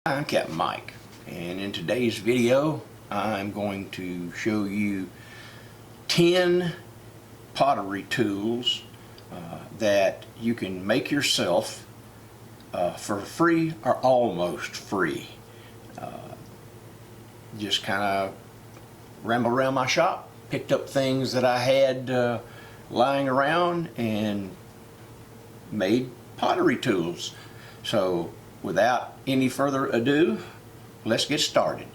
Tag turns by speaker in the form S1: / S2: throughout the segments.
S1: I'm Captain Mike, and in today's video I'm going to show you 10 pottery tools that you can make yourself for free or almost free. Just kind of rambled around my shop, picked up things that I had lying around and made pottery tools. So without any further ado, let's get started.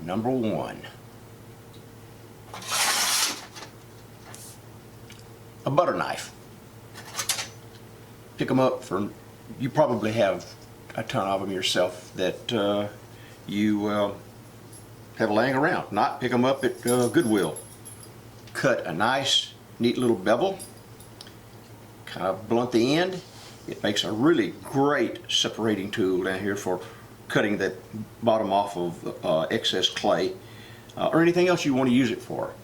S1: Number one, a butter knife. Pick them up you probably have a ton of them yourself that you have laying around. Not, pick them up at Goodwill. Cut a nice, neat little bevel, kind of blunt the end. It makes a really great separating tool down here for cutting the bottom off of excess clay or anything else you want to use it for.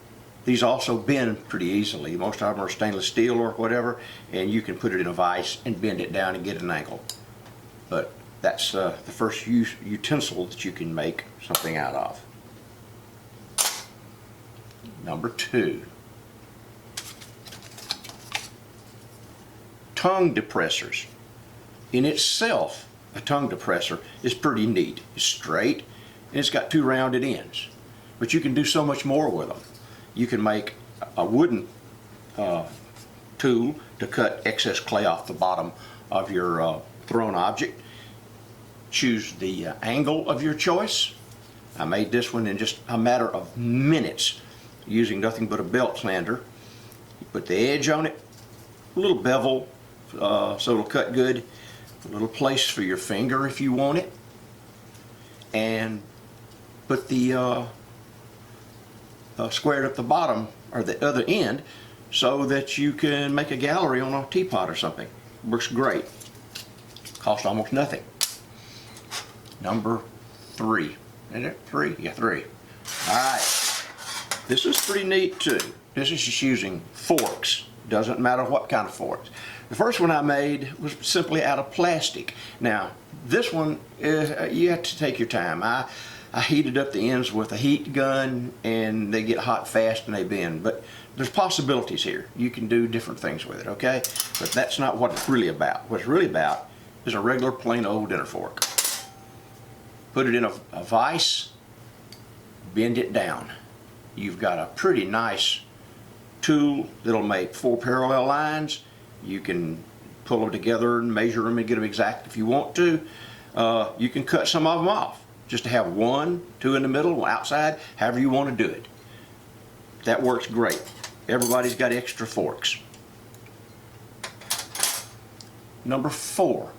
S1: These also bend pretty easily. Most of them are stainless steel or whatever, and you can put it in a vise and bend it down and get an angle. But that's the first utensil that you can make something out of. Number two, tongue depressors. In itself, a tongue depressor is pretty neat. It's straight and it's got two rounded ends, but you can do so much more with them. You can make a wooden tool to cut excess clay off the bottom of your thrown object. Choose the angle of your choice. I made this one in just a matter of minutes using nothing but a belt sander. You put the edge on it, a little bevel so it'll cut good, a little place for your finger if you want it, and put the squared up the bottom or the other end so that you can make a gallery on a teapot or something. Works great. Costs almost nothing. Number three. Is it three? Yeah, three. Alright. This is pretty neat too. This is just using forks. Doesn't matter what kind of forks. The first one I made was simply out of plastic. Now, this one, you have to take your time. I heated up the ends with a heat gun and they get hot fast and they bend. But there's possibilities here. You can do different things with it, okay? But that's not what it's really about. What it's really about is a regular plain old dinner fork. Put it in a vise, bend it down. You've got a pretty nice tool that'll make 4 parallel lines. You can pull them together and measure them and get them exact if you want to. You can cut some of them off just to have 1, 2 in the middle, 1 outside, however you want to do it. That works great. Everybody's got extra forks. Number four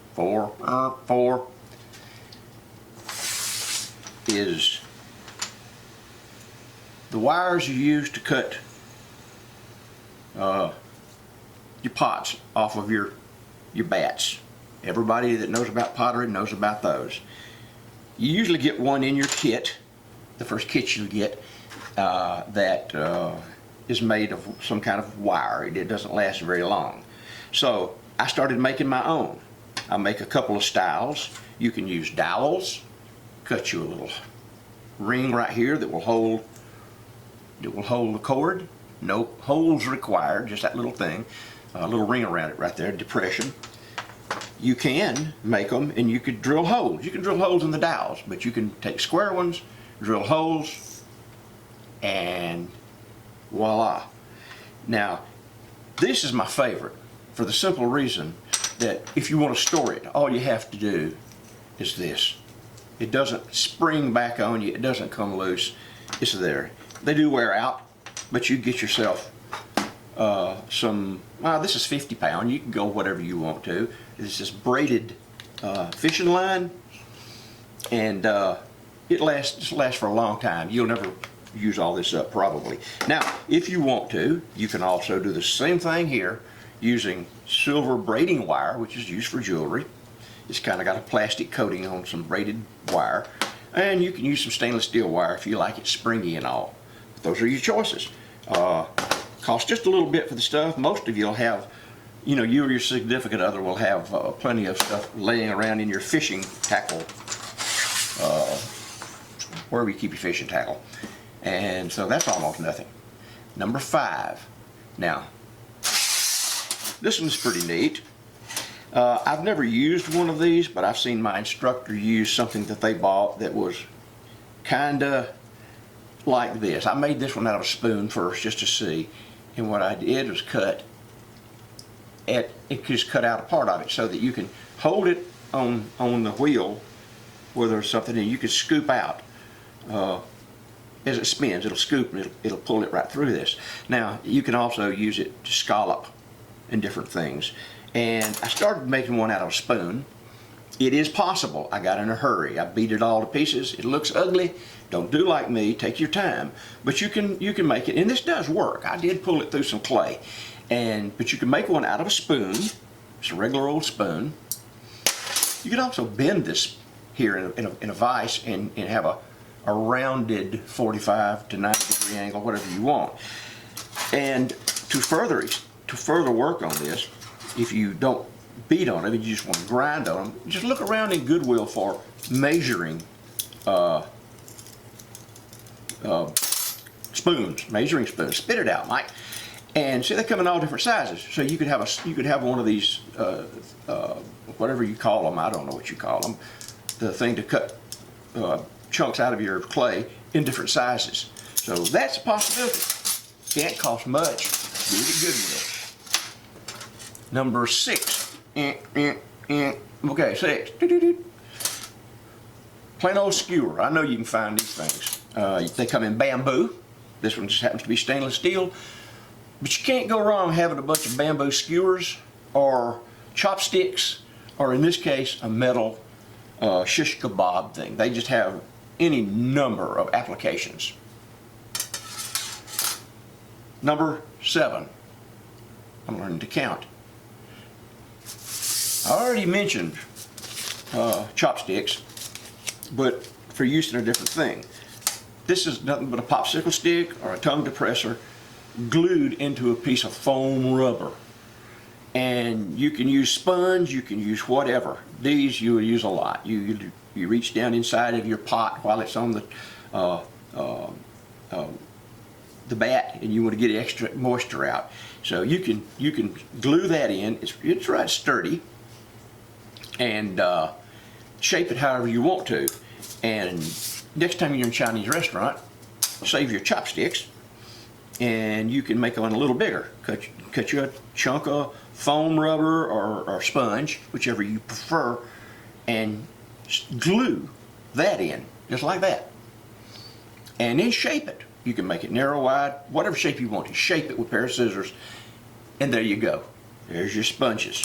S1: is the wires you use to cut your pots off of your bats. Everybody that knows about pottery knows about those. You usually get one in your kit, the first kit you get, that is made of some kind of wire. It doesn't last very long. So I started making my own. I make a couple of styles. You can use dowels, cut you a little ring right here that will hold the cord. No holes required, just that little thing, a little ring around it right there, depression. You can make them and you could drill holes. You can drill holes in the dowels, but you can take square ones, drill holes, and voila. Now, this is my favorite for the simple reason that if you want to store it, all you have to do is this. It doesn't spring back on you, it doesn't come loose, it's there. They do wear out, but you get yourself some, this is 50 pound, you can go whatever you want to. This is braided fishing line, and it lasts for a long time. You'll never use all this up probably. Now, if you want to, you can also do the same thing here using silver braiding wire, which is used for jewelry. It's kind of got a plastic coating on some braided wire, and you can use some stainless steel wire if you like it springy and all. Those are your choices. Costs just a little bit for the stuff. Most of you will have you know, you or your significant other will have plenty of stuff laying around in your fishing tackle, wherever you keep your fishing tackle. And so that's almost nothing. Number 5. Now, this one's pretty neat. I've never used one of these, but I've seen my instructor use something that they bought that was kinda like this. I made this one out of a spoon first just to see, and what I did was just cut out a part of it so that you can hold it on the wheel where there's something, and you can scoop out as it spins. It'll scoop and it'll pull it right through this. Now you can also use it to scallop and different things. And I started making one out of a spoon. It is possible. I got in a hurry. I beat it all to pieces. It looks ugly. Don't do like me. Take your time. But you can make it, and this does work. I did pull it through some clay, but you can make one out of a spoon. It's a regular old spoon. You can also bend this here in a vise and have a rounded 45 to 90 degree angle, whatever you want. And to further work on this, if you don't beat on it, if you just want to grind on them, just look around in Goodwill for measuring spoons, measuring spoons. Spit it out, Mike. And see, they come in all different sizes. So you could have one of these, whatever you call them. I don't know what you call them. The thing to cut chunks out of your clay in different sizes. So that's a possibility. Can't cost much. Do it at Goodwill. Number 6. Okay, 6. Plain old skewer. I know you can find these things. They come in bamboo. This one just happens to be stainless steel. But you can't go wrong having a bunch of bamboo skewers or chopsticks, or in this case, a metal shish kebab thing. They just have any number of applications. Number 7. I'm learning to count. I already mentioned chopsticks, but for use in a different thing. This is nothing but a popsicle stick or a tongue depressor glued into a piece of foam rubber. And you can use sponge, you can use whatever. These you will use a lot. You reach down inside of your pot while it's on the bat, and you want to get extra moisture out. So you can glue that in. It's right sturdy, and shape it however you want to. And next time you're in a Chinese restaurant, save your chopsticks, and you can make one a little bigger. Cut you a chunk of foam rubber or sponge, whichever you prefer, and glue that in, just like that. And then shape it. You can make it narrow, wide, whatever shape you want to. Shape it with a pair of scissors, and there you go. There's your sponges.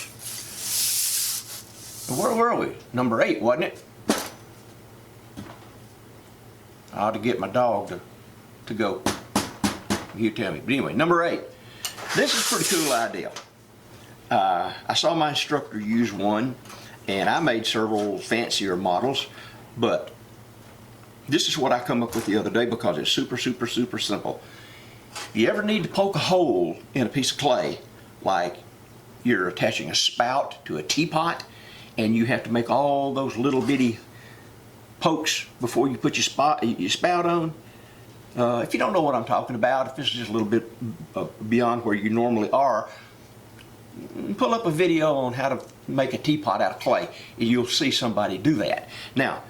S1: Where were we? Number 8, wasn't it? I ought to get my dog to go. You tell me. But anyway, number 8. This is a pretty cool idea. I saw my instructor use one, and I made several fancier models, but this is what I come up with the other day because it's super, super, super simple. If you ever need to poke a hole in a piece of clay, like you're attaching a spout to a teapot, and you have to make all those little bitty pokes before you put your spout on. If you don't know what I'm talking about, if this is just a little bit beyond where you normally are, pull up a video on how to make a teapot out of clay, and you'll see somebody do that. Now,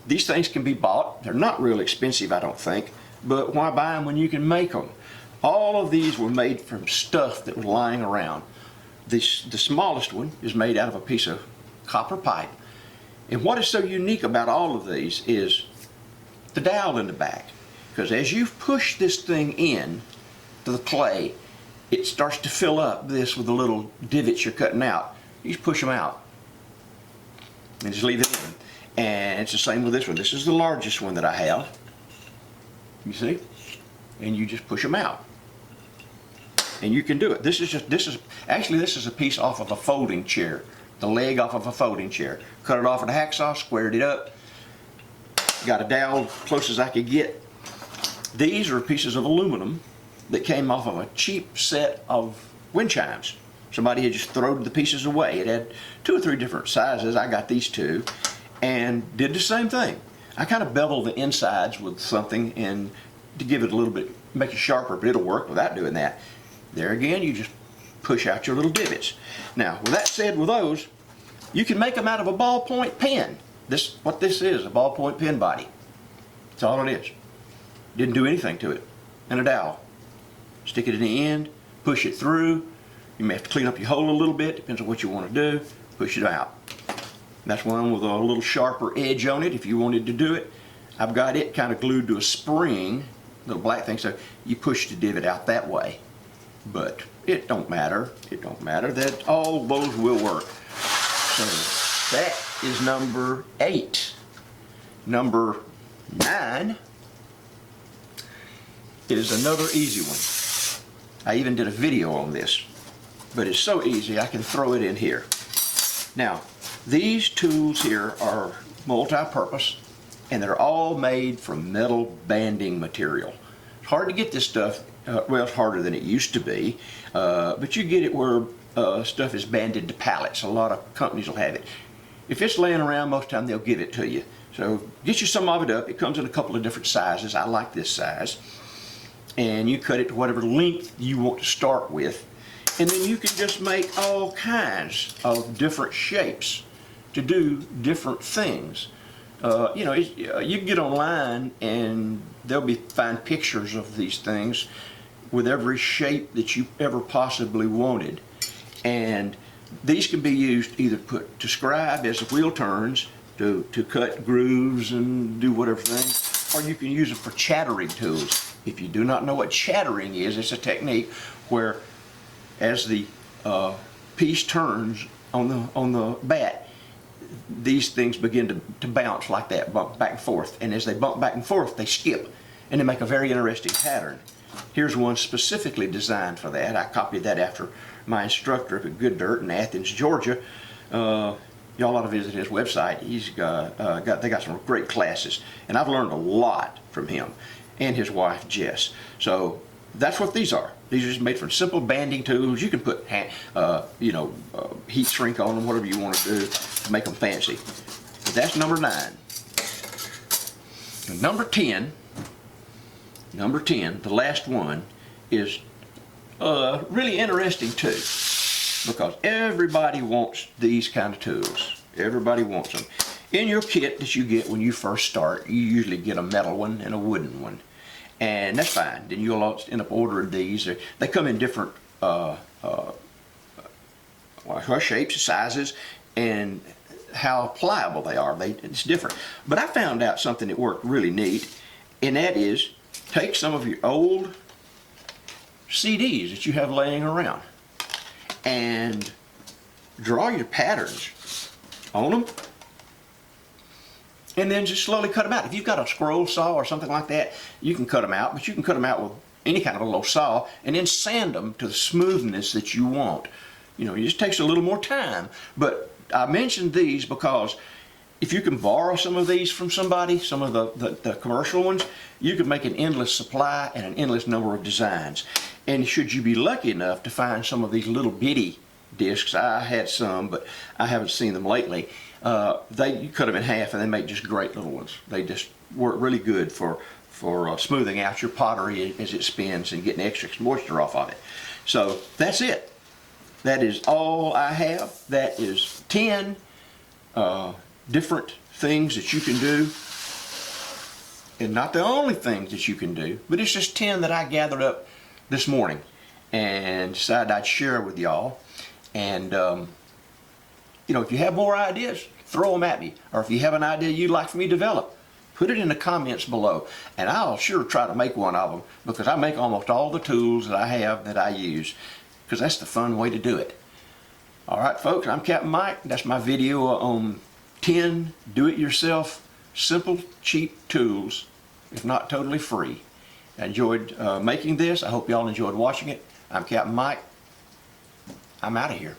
S1: these things can be bought. They're not real expensive, I don't think, but why buy them when you can make them? All of these were made from stuff that was lying around. The smallest one is made out of a piece of copper pipe. And what is so unique about all of these is the dowel in the back. Because as you push this thing in to the clay, it starts to fill up this with the little divots you're cutting out. You just push them out and just leave it in. And it's the same with this one. This is the largest one that I have. You see? And you just push them out. And you can do it. This is a piece off of a folding chair. The leg off of a folding chair. Cut it off with a hacksaw, squared it up. Got a dowel close as I could get. These are pieces of aluminum that came off of a cheap set of wind chimes. Somebody had just thrown the pieces away. It had 2 or 3 different sizes. I got these 2 and did the same thing. I kind of bevel the insides with something and to give it a little bit, make it sharper, but it'll work without doing that. There again, you just push out your little divots. Now, with that said, with those, you can make them out of a ballpoint pen. What this is, a ballpoint pen body. That's all it is. Didn't do anything to it. And a dowel. Stick it in the end, push it through. You may have to clean up your hole a little bit, depends on what you want to do. Push it out. That's one with a little sharper edge on it if you wanted to do it. I've got it kind of glued to a spring, little black thing, so you push the divot out that way. But it don't matter. It don't matter. That all those will work. So that is number 8. Number 9 is another easy one. I even did a video on this, but it's so easy I can throw it in here. Now, these tools here are multi-purpose, and they're all made from metal banding material. It's hard to get this stuff, well, it's harder than it used to be, but you get it where stuff is banded to pallets. A lot of companies will have it. If it's laying around, most of the time they'll give it to you. So get you some of it up. It comes in a couple of different sizes. I like this size. And you cut it to whatever length you want to start with. And then you can just make all kinds of different shapes to do different things. You know, you can get online and there'll be fine pictures of these things with every shape that you ever possibly wanted. And these can be used either put to scribe as the wheel turns, to cut grooves and do whatever thing, or you can use them for chattering tools. If you do not know what chattering is, it's a technique where as the piece turns on the bat, these things begin to bounce like that, bump back and forth. And as they bump back and forth, they skip, and they make a very interesting pattern. Here's one specifically designed for that. I copied that after my instructor up at Good Dirt in Athens, Georgia. Y'all ought to visit his website. They got some great classes, and I've learned a lot from him and his wife Jess. So that's what these are. These are just made from simple banding tools. You can put heat shrink on them, whatever you want to do to make them fancy. But that's number 9. And number 10, the last one, is really interesting too, because everybody wants these kind of tools. Everybody wants them. In your kit that you get when you first start, you usually get a metal one and a wooden one. And that's fine. Then you'll end up ordering these. They come in different shapes, sizes, and how pliable they are. It's different. But I found out something that worked really neat, and that is take some of your old CDs that you have laying around and draw your patterns on them, and then just slowly cut them out. If you've got a scroll saw or something like that, you can cut them out, but you can cut them out with any kind of a low saw and then sand them to the smoothness that you want. You know, it just takes a little more time. But I mentioned these because if you can borrow some of these from somebody, some of the commercial ones, you can make an endless supply and an endless number of designs. And should you be lucky enough to find some of these little bitty discs, I had some, but I haven't seen them lately. You cut them in half and they make just great little ones. They just work really good for smoothing out your pottery as it spins and getting extra moisture off of it. So that's it. That is all I have. That is 10 different things that you can do. And not the only things that you can do, but it's just 10 that I gathered up this morning and decided I'd share with y'all. And if you have more ideas, throw them at me. Or if you have an idea you'd like for me to develop, put it in the comments below, and I'll sure try to make one of them, because I make almost all the tools that I have that I use, because that's the fun way to do it. Alright folks, I'm Captain Mike. That's my video on 10 do-it-yourself, simple, cheap tools, if not totally free. I enjoyed making this. I hope y'all enjoyed watching it. I'm Captain Mike. I'm out of here.